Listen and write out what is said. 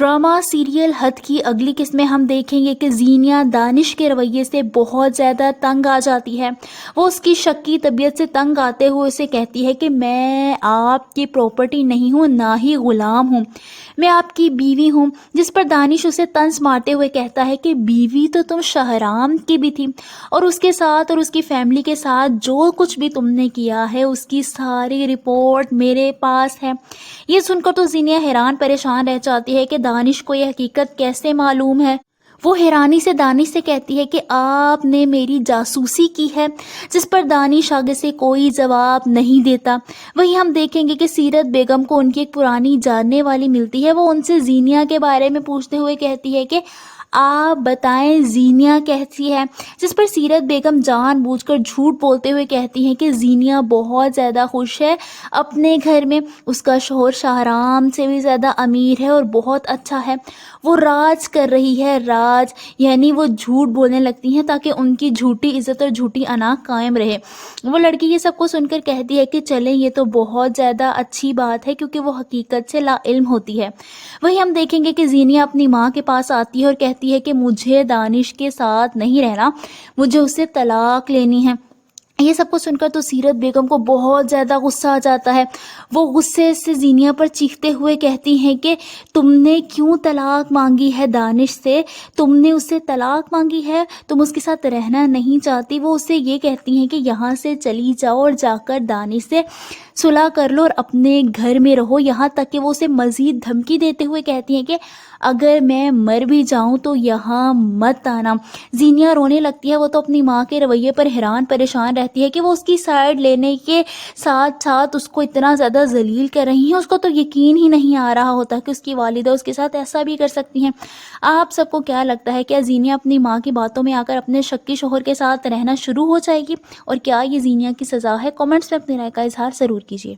Drama serial हद की अगली किस्त में हम देखेंगे कि ज़ीनिया दानिश के रवैये से बहुत ज़्यादा तंग आ जाती है। वो उसकी शक्की तबीयत से तंग आते हुए उसे कहती है कि मैं आपकी प्रॉपर्टी नहीं हूँ, ना ही ग़ुलाम हूँ, मैं आपकी बीवी हूँ। जिस पर दानिश उसे तंज मारते हुए कहता है कि बीवी तो तुम शहराम की भी थी, और उसके साथ और उसकी फैमिली के साथ जो कुछ भी तुमने किया है उसकी सारी रिपोर्ट मेरे पास है। ये सुनकर तो ज़ीनिया हैरान परेशान रह जाती है कि दानिश को यह हकीकत कैसे मालूम है। वो हैरानी से दानिश से कहती है कि आपने मेरी जासूसी की है, जिस पर दानिश आगे से कोई जवाब नहीं देता। वहीं हम देखेंगे कि सीरत बेगम को उनकी एक पुरानी जानने वाली मिलती है। वो उनसे ज़ीनिया के बारे में पूछते हुए कहती है कि आप बताएं ज़ीनिया कैसी है, जिस पर सीरत बेगम जानबूझकर झूठ बोलते हुए कहती हैं कि ज़ीनिया बहुत ज़्यादा खुश है अपने घर में, उसका शौहर शाहराम से भी ज़्यादा अमीर है और बहुत अच्छा है, वो राज कर रही है। राज यानी वो झूठ बोलने लगती हैं ताकि उनकी झूठी इज्जत और झूठी अना कायम रहे। वो लड़की ये सबको सुनकर कहती है कि चलें, ये तो बहुत ज़्यादा अच्छी बात है क्योंकि वो हकीकत से लाइल्म होती है। वहीं हम देखेंगे कि ज़ीनिया अपनी माँ के पास आती है और कहती है कि मुझे दानिश के साथ नहीं रहना, मुझे उससे तलाक लेनी है। ये सब कुछ सुनकर तो सीरत बेगम को बहुत ज़्यादा गुस्सा आ जाता है। वो गुस्से से ज़ीनिया पर चीखते हुए कहती हैं कि तुमने क्यों तलाक मांगी है दानिश से, तुमने उससे तलाक मांगी है, तुम उसके साथ रहना नहीं चाहती। वो उससे ये कहती हैं कि यहाँ से चली जाओ और जाकर दानिश से सुलह कर लो और अपने घर में रहो। यहाँ तक कि वो उसे मज़ीद धमकी देते हुए कहती हैं कि अगर मैं मर भी जाऊँ तो यहाँ मत आना। ज़ीनिया रोने लगती है। वो तो अपनी माँ के रवैये पर हैरान परेशान रहती है कि वो उसकी साइड लेने के साथ साथ उसको इतना ज़्यादा जलील कर रही हैं। उसको तो यकीन ही नहीं आ रहा होता कि उसकी वालिदा उसके साथ ऐसा भी कर सकती हैं। आप सबको क्या लगता है, क्या ज़ीनिया अपनी माँ की बातों में आकर अपने शक्की शौहर के साथ रहना शुरू हो जाएगी, और क्या ये ज़ीनिया की सज़ा है? कमेंट्स में अपनी राय का इजहार ज़रूर कीजिए।